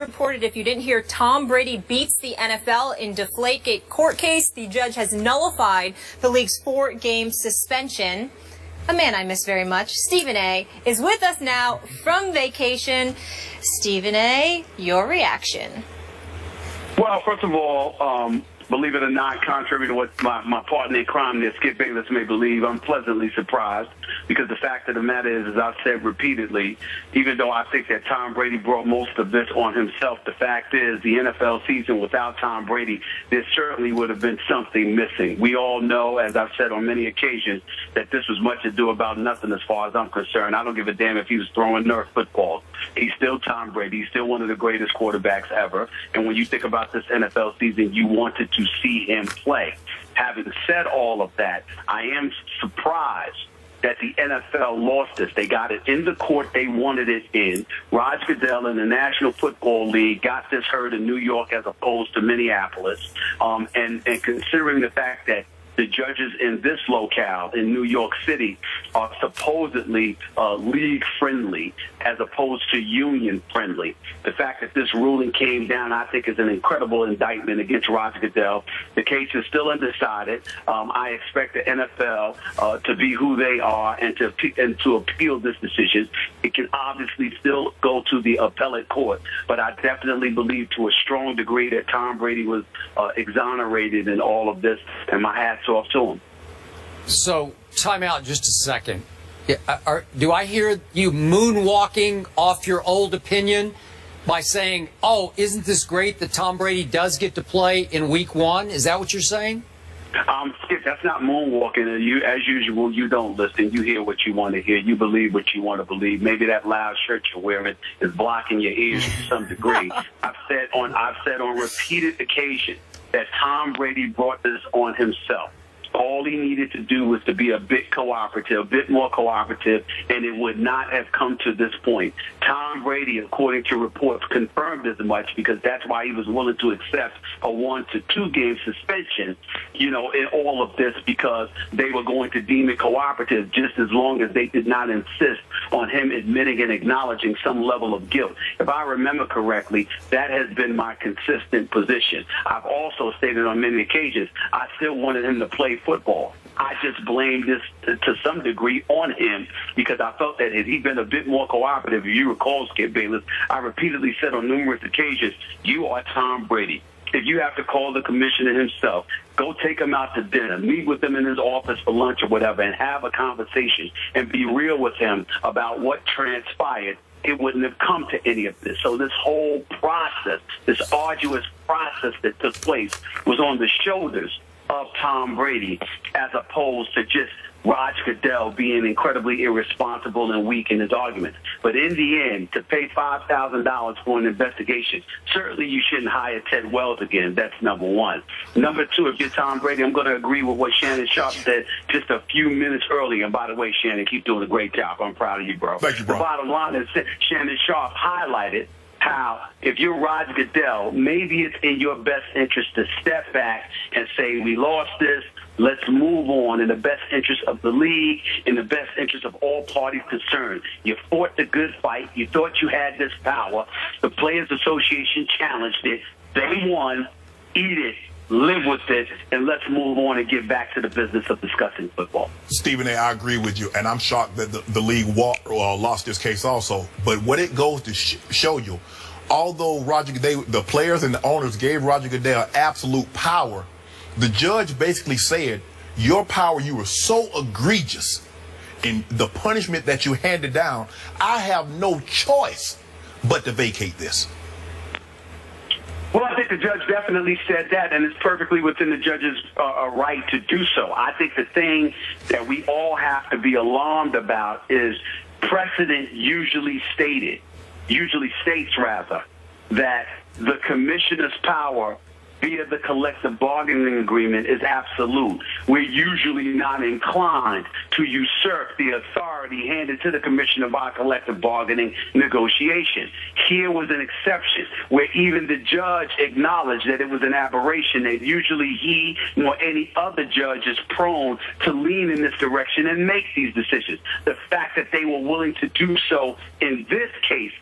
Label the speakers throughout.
Speaker 1: reported, if you didn't hear, Tom Brady beats the NFL in Deflatega court case. The judge has nullified the league's 4-game suspension. A man I miss very much, Stephen A., is with us now from vacation. Stephen A., your reaction.
Speaker 2: Well, first of all, believe it or not, contrary to what my partner in crime there, Skip Bayless, may believe, I'm pleasantly surprised because the fact of the matter is, as I've said repeatedly, even though I think that Tom Brady brought most of this on himself, the fact is the NFL season without Tom Brady, there certainly would have been something missing. We all know, as I've said on many occasions, that this was much ado about nothing as far as I'm concerned. I don't give a damn if he was throwing Nerf footballs. He's still Tom Brady. He's still one of the greatest quarterbacks ever. And when you think about this NFL season, you wanted to see him play. Having said all of that, I am surprised that the NFL lost this. They got it in the court they wanted it in. Roger Goodell in the National Football League got this heard in New York as opposed to Minneapolis. And considering the fact that the judges in this locale in New York City are supposedly league-friendly as opposed to union-friendly. The fact that this ruling came down, I think, is an incredible indictment against Roger Goodell. The case is still undecided. I expect the NFL to be who they are and to appeal this decision. It can obviously still go to the appellate court, but I definitely believe to a strong degree that Tom Brady was exonerated in all of this, and my hat's off to him.
Speaker 3: So, time out just a second. Do I hear you moonwalking off your old opinion by saying, oh, isn't this great that Tom Brady does get to play in week 1? Is that what you're saying?
Speaker 2: Skip, that's not moonwalking. You, as usual, you don't listen. You hear what you want to hear. You believe what you want to believe. Maybe that loud shirt you're wearing is blocking your ears to some degree. I've said on repeated occasions that Tom Brady brought this on himself. All he needed to do was to be a bit cooperative, a bit more cooperative, and it would not have come to this point. Tom Brady, according to reports, confirmed as much because that's why he was willing to accept a 1 to 2 game suspension, in all of this, because they were going to deem it cooperative just as long as they did not insist on him admitting and acknowledging some level of guilt. If I remember correctly, that has been my consistent position. I've also stated on many occasions I still wanted him to play football. I just blamed this to some degree on him because I felt that had he been a bit more cooperative, if you recall, Skip Bayless, I repeatedly said on numerous occasions, you are Tom Brady. If you have to call the commissioner himself, go take him out to dinner, meet with him in his office for lunch or whatever, and have a conversation and be real with him about what transpired, it wouldn't have come to any of this. So this whole process, this arduous process that took place was on the shoulders of Tom Brady as opposed to just Roger Goodell being incredibly irresponsible and weak in his arguments. But in the end, to pay $5,000 for an investigation, certainly you shouldn't hire Ted Wells again. That's number one. Number two, if you're Tom Brady, I'm going to agree with what Shannon Sharp said just a few minutes earlier. And by the way, Shannon, keep doing a great job. I'm proud of you, bro.
Speaker 4: Thank you, bro.
Speaker 2: The bottom line is Shannon Sharp highlighted how if you're Roger Goodell, maybe it's in your best interest to step back and say, we lost this, let's move on in the best interest of the league, in the best interest of all parties concerned. You fought the good fight. You thought you had this power. The Players Association challenged it. They won. Eat it. Live with it, and let's move on and get back to the business of discussing football.
Speaker 4: Stephen A., I agree with you, and I'm shocked that the league lost this case also. But what it goes to show you, although the players and the owners gave Roger Goodell absolute power, the judge basically said, your power, you were so egregious in the punishment that you handed down, I have no choice but to vacate this.
Speaker 2: Well, I think the judge definitely said that, and it's perfectly within the judge's right to do so. I think the thing that we all have to be alarmed about is precedent usually states that the commissioner's power via the collective bargaining agreement is absolute. We're usually not inclined to usurp the authority handed to the commissioner by collective bargaining negotiation. Here was an exception where even the judge acknowledged that it was an aberration, that usually he nor any other judge is prone to lean in this direction and make these decisions. The fact that they were willing to do so in this case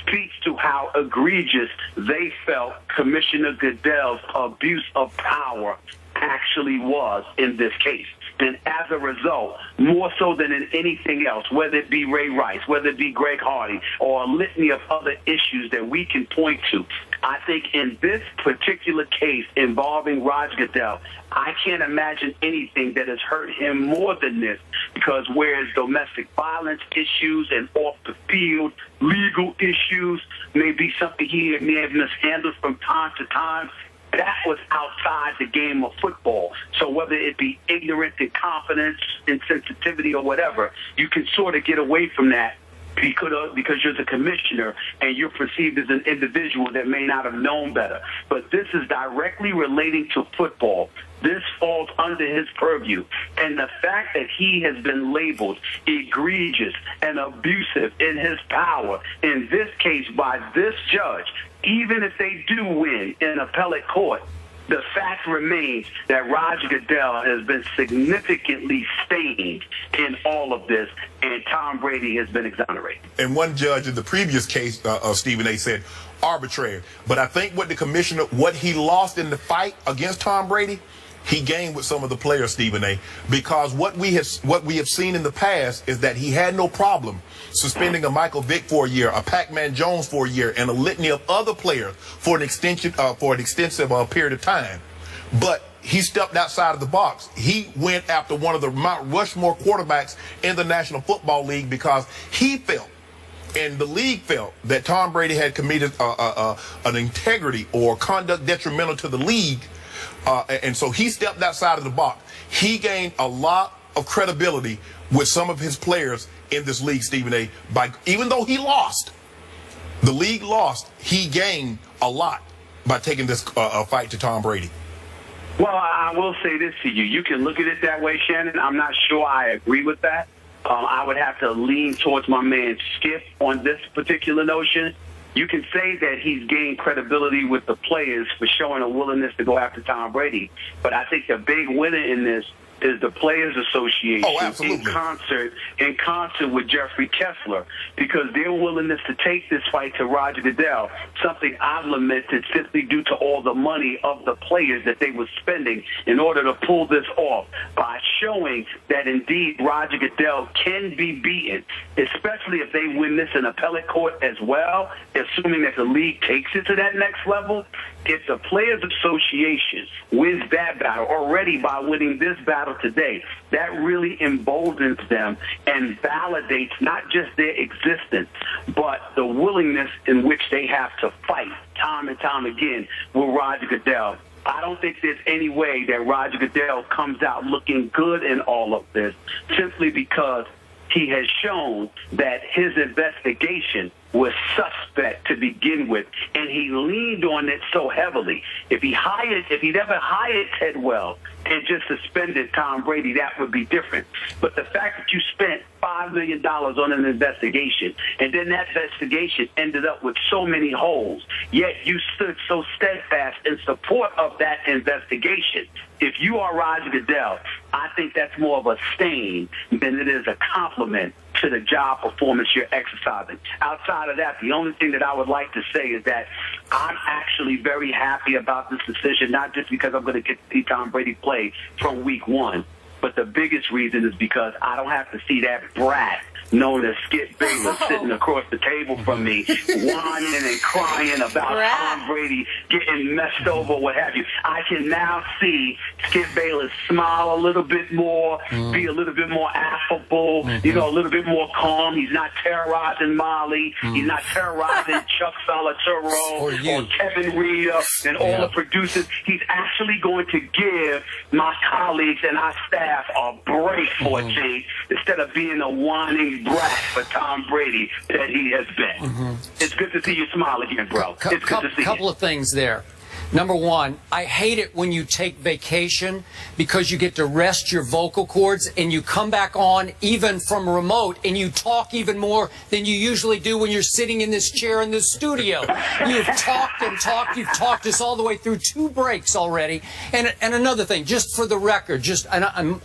Speaker 2: speaks to how egregious they felt Commissioner Goodell's abuse of power actually was in this case. And as a result, more so than in anything else, whether it be Ray Rice, whether it be Greg Hardy, or a litany of other issues that we can point to, I think in this particular case involving Roger Goodell, I can't imagine anything that has hurt him more than this, because whereas domestic violence issues and off-the-field legal issues may be something he may have mishandled from time to time, that was outside the game of football. So whether it be ignorance, incompetence, insensitivity, or whatever, you can sort of get away from that because you're the commissioner and you're perceived as an individual that may not have known better. But this is directly relating to football. This falls under his purview. And the fact that he has been labeled egregious and abusive in his power, in this case by this judge, even if they do win in appellate court, the fact remains that Roger Goodell has been significantly stained in all of this, and Tom Brady has been exonerated.
Speaker 4: And one judge in the previous case, Stephen A., said arbitrary. But I think what the commissioner, what he lost in the fight against Tom Brady, he gained with some of the players, Stephen A., because what we have seen in the past is that he had no problem suspending a Michael Vick for a year, a Pac-Man Jones for a year, and a litany of other players for an extensive period of time. But he stepped outside of the box. He went after one of the Mount Rushmore quarterbacks in the National Football League because he felt, and the league felt, that Tom Brady had committed an integrity or conduct detrimental to the league. And so he stepped outside of the box. He gained a lot of credibility with some of his players in this league, Stephen A. Even though he lost, the league lost, he gained a lot by taking this fight to Tom Brady.
Speaker 2: Well, I will say this to you. You can look at it that way, Shannon. I'm not sure I agree with that. I would have to lean towards my man Skip on this particular notion. You can say that he's gained credibility with the players for showing a willingness to go after Tom Brady. But I think the big winner in this is the Players Association in concert with Jeffrey Kessler, because their willingness to take this fight to Roger Goodell, something I've lamented simply due to all the money of the players that they were spending in order to pull this off, by showing that indeed Roger Goodell can be beaten, especially if they win this in appellate court as well, assuming that the league takes it to that next level. If the Players Association wins that battle already by winning this battle today, that really emboldens them and validates not just their existence, but the willingness in which they have to fight time and time again with Roger Goodell. I don't think there's any way that Roger Goodell comes out looking good in all of this, simply because he has shown that his investigation was suspect to begin with, and he leaned on it so heavily. If he never hired Ted Wells and just suspended Tom Brady, that would be different. But the fact that you spent $5 million on an investigation, and then that investigation ended up with so many holes, yet you stood so steadfast in support of that investigation. If you are Roger Goodell, I think that's more of a stain than it is a compliment to the job performance you're exercising. Outside of that, the only thing that I would like to say is that I'm actually very happy about this decision, not just because I'm going to get to see Tom Brady play from week one, but the biggest reason is because I don't have to see that brat known as Skip Bayless sitting across the table from me, whining and crying about Tom Brady getting messed over, what have you. I can now see Skip Bayless smile a little bit more, be a little bit more affable, a little bit more calm. He's not terrorizing Molly. He's not terrorizing Chuck Salaturo or Kevin Rita and all the producers. He's actually going to give my colleagues and our staff a break for a change, instead of being a whining brat for Tom Brady that he has been. It's good to see you smile again, bro. It's good to see you.
Speaker 3: Couple of things there. Number one, I hate it when you take vacation because you get to rest your vocal cords and you come back on even from remote and you talk even more than you usually do when you're sitting in this chair in this studio. You've talked and talked. You've talked us all the way through 2 breaks already. And another thing, just for the record,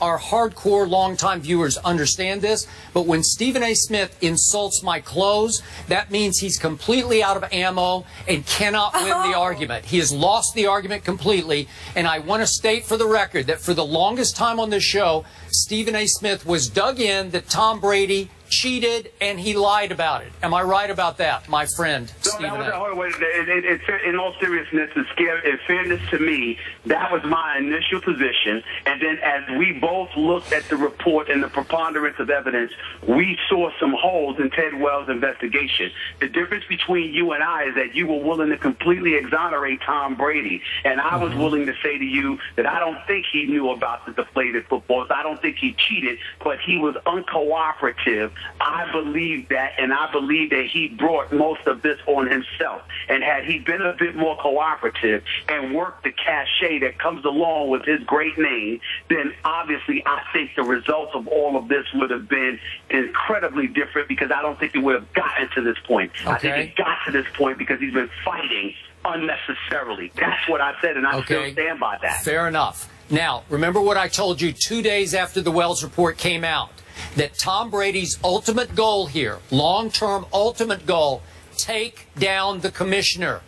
Speaker 3: our hardcore longtime viewers understand this, but when Stephen A. Smith insults my clothes, that means he's completely out of ammo and cannot win the argument. He has lost the argument completely, and I want to state for the record that for the longest time on this show, Stephen A. Smith was dug in that Tom Brady cheated and he lied about it. Am I right about that, my friend?
Speaker 2: In all seriousness, in fairness to me, that was my initial position. And then as we both looked at the report and the preponderance of evidence, we saw some holes in Ted Wells' investigation. The difference between you and I is that you were willing to completely exonerate Tom Brady. And I was willing to say to you that I don't think he knew about the deflated footballs. I don't think he cheated, but he was uncooperative. I believe that, and I believe that he brought most of this on himself. And had he been a bit more cooperative and worked the cachet that comes along with his great name, then obviously I think the results of all of this would have been incredibly different, because I don't think it would have gotten to this point. Okay. I think it got to this point because he's been fighting unnecessarily. That's what I said, and I still stand by that.
Speaker 3: Fair enough. Now, remember what I told you 2 days after the Wells report came out, that Tom Brady's ultimate goal here, long-term ultimate goal, take down the commissioner,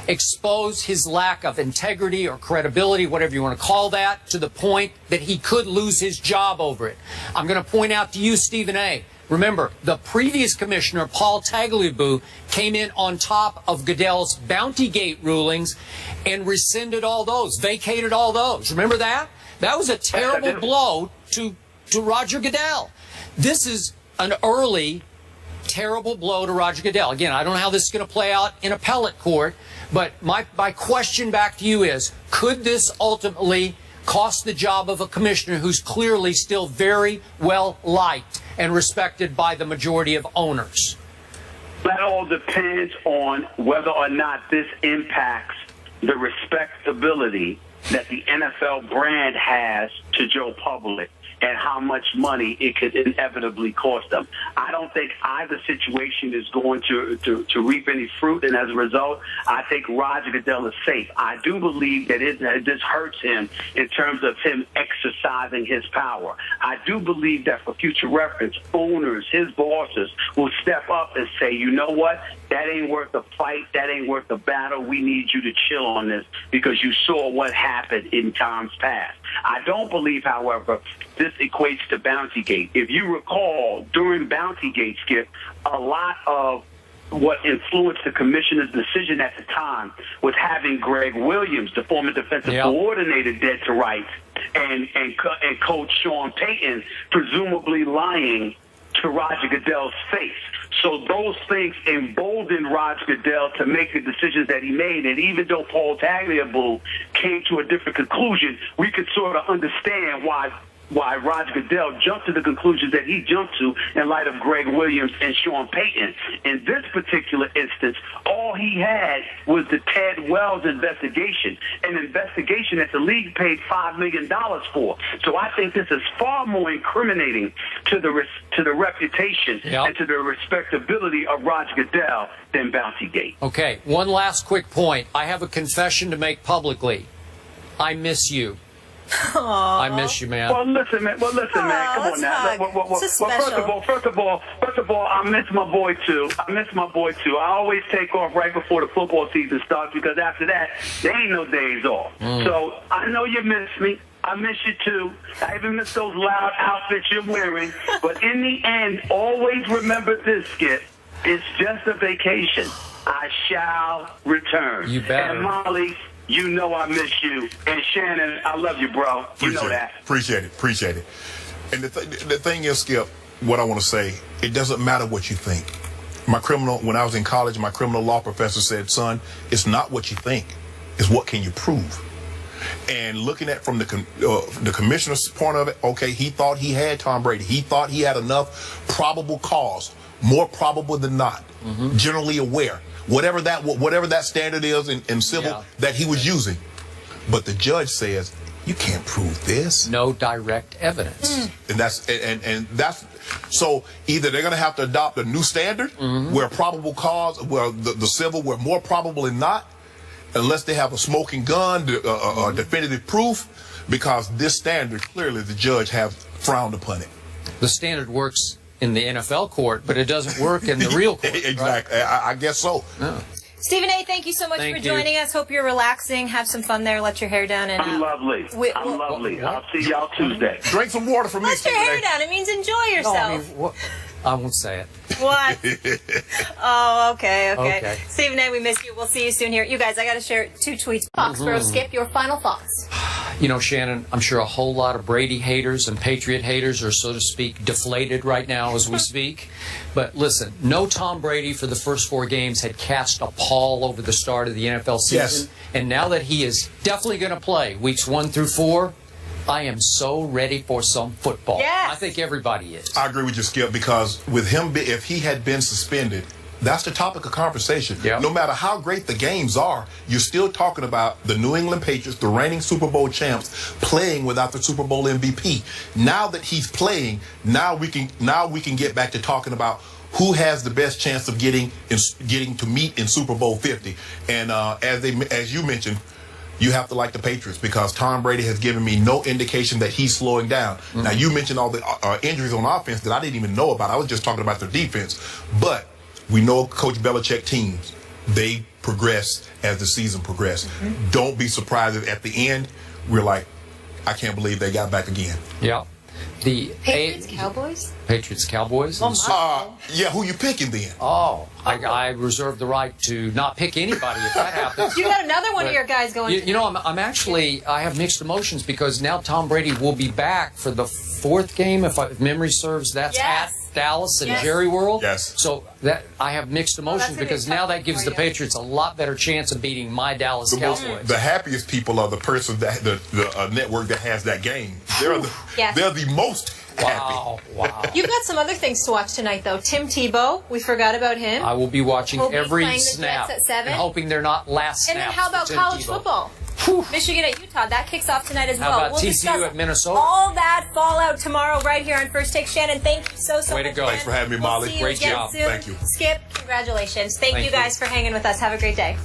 Speaker 3: expose his lack of integrity or credibility, whatever you want to call that, to the point that he could lose his job over it. I'm going to point out to you, Stephen A., remember, the previous commissioner, Paul Tagliabue, came in on top of Goodell's Bountygate rulings and rescinded all those, vacated all those. Remember that? That was a terrible blow to Roger Goodell. This is an early, terrible blow to Roger Goodell. Again, I don't know how this is going to play out in appellate court, but my question back to you is, could this ultimately cost the job of a commissioner who's clearly still very well liked and respected by the majority of owners?
Speaker 2: That all depends on whether or not this impacts the respectability that the NFL brand has to Joe Public and how much money it could inevitably cost them. I don't think either situation is going to reap any fruit, and as a result, I think Roger Goodell is safe. I do believe that this hurts him in terms of him exercising his power. I do believe that for future reference, owners, his bosses, will step up and say, you know what, that ain't worth the fight, that ain't worth the battle, we need you to chill on this because you saw what happened in times past. I don't believe, however, this equates to Bountygate. If you recall, during Bountygate, Skip, a lot of what influenced the commissioner's decision at the time was having Greg Williams, the former defensive coordinator, dead to rights, and Coach Sean Payton presumably lying to Roger Goodell's face. So those things emboldened Roger Goodell to make the decisions that he made. And even though Paul Tagliabue came to a different conclusion, we could sort of understand why Roger Goodell jumped to the conclusions that he jumped to in light of Greg Williams and Sean Payton. In this particular instance, all he had was the Ted Wells investigation, an investigation that the league paid $5 million for. So I think this is far more incriminating to the reputation and to the respectability of Roger Goodell than Bountygate.
Speaker 3: Okay, one last quick point. I have a confession to make publicly. I miss you.
Speaker 1: Aww.
Speaker 3: I miss you, man.
Speaker 2: Well, listen, man. Come on now. First of all, I miss my boy too. I always take off right before the football season starts because after that, there ain't no days off. So I know you miss me. I miss you too. I even miss those loud outfits you're wearing. But in the end, always remember this, Skip. It's just a vacation. I shall return.
Speaker 3: You better.
Speaker 2: And Molly, you know I miss you. And Shannon, I love you, bro. You know that.
Speaker 4: Appreciate it. And the thing is, Skip, what I want to say, it doesn't matter what you think. When I was in college, my criminal law professor said, son, it's not what you think. It's what can you prove. And looking at from the commissioner's point of it, okay, he thought he had Tom Brady. He thought he had enough probable cause. more probable than not, generally aware, whatever that standard is in civil that he was using. But the judge says, you can't prove this.
Speaker 3: No direct evidence.
Speaker 4: And that's so either they're going to have to adopt a new standard where probable cause, where the civil, where more probable than not, unless they have a smoking gun, definitive proof, because this standard, clearly the judge have frowned upon it.
Speaker 3: The standard works in the NFL court, but it doesn't work in the real court.
Speaker 4: Exactly.
Speaker 3: Right?
Speaker 4: I guess so.
Speaker 3: Yeah.
Speaker 1: Stephen A., thank you so much for joining us. Hope you're relaxing. Have some fun there. Let your hair down. And
Speaker 2: I'm lovely. I'm lovely. I'll see y'all Tuesday.
Speaker 4: Drink some water for me,
Speaker 1: Let your hair down. It means enjoy yourself.
Speaker 3: No, I won't say it.
Speaker 1: What? Oh, okay. Stephen A., we miss you. We'll see you soon here. You guys, I got to share 2 tweets. Foxborough Skip, your final thoughts.
Speaker 3: You know, Shannon, I'm sure a whole lot of Brady haters and Patriot haters are, so to speak, deflated right now as we speak. But listen, no Tom Brady for the first 4 games had cast a pall over the start of the NFL season.
Speaker 4: Yes.
Speaker 3: And now that he is definitely going to play weeks 1 through 4, I am so ready for some football.
Speaker 1: Yes.
Speaker 3: I think everybody is.
Speaker 4: I agree with you, Skip, because with him, if he had been suspended, that's the topic of conversation.
Speaker 3: Yep.
Speaker 4: No matter how great the games are, you're still talking about the New England Patriots, the reigning Super Bowl champs, playing without the Super Bowl MVP. Now that he's playing, now we can get back to talking about who has the best chance of getting to meet in Super Bowl 50. And as you mentioned, you have to like the Patriots because Tom Brady has given me no indication that he's slowing down. Now, you mentioned all the injuries on offense that I didn't even know about. I was just talking about their defense. But we know Coach Belichick teams, they progress as the season progresses. Don't be surprised if at the end we're like, I can't believe they got back again.
Speaker 3: Yeah. The
Speaker 1: Patriots, Cowboys?
Speaker 3: Patriots, Cowboys.
Speaker 4: Yeah, who you picking then?
Speaker 3: I reserve the right to not pick anybody if that happens.
Speaker 1: You got another one of your guys going.
Speaker 3: You know, I have mixed emotions because now Tom Brady will be back for the 4th game, if memory serves. That's at Dallas and Jerry World.
Speaker 4: Yes.
Speaker 3: So that I have mixed emotions because now that gives the Patriots a lot better chance of beating my Dallas Cowboys.
Speaker 4: The happiest people are the person that the network that has that game. They're the most happy.
Speaker 3: Wow.
Speaker 1: You've got some other things to watch tonight, though. Tim Tebow, we forgot about him.
Speaker 3: I will be watching every
Speaker 1: snap
Speaker 3: snap
Speaker 1: at 7.
Speaker 3: and hoping they're not last snaps.
Speaker 1: And then how about college football? Michigan at Utah. That kicks off tonight as well.
Speaker 3: How about TCU at Minnesota?
Speaker 1: All that fallout tomorrow right here on First Take. Shannon, thank you so much.
Speaker 3: Way to go.
Speaker 4: Thanks for having me, Molly.
Speaker 1: We'll see you
Speaker 4: Great
Speaker 1: again
Speaker 4: job.
Speaker 1: soon.
Speaker 4: Thank you.
Speaker 1: Skip, congratulations. Thank you guys for hanging with us. Have a great day.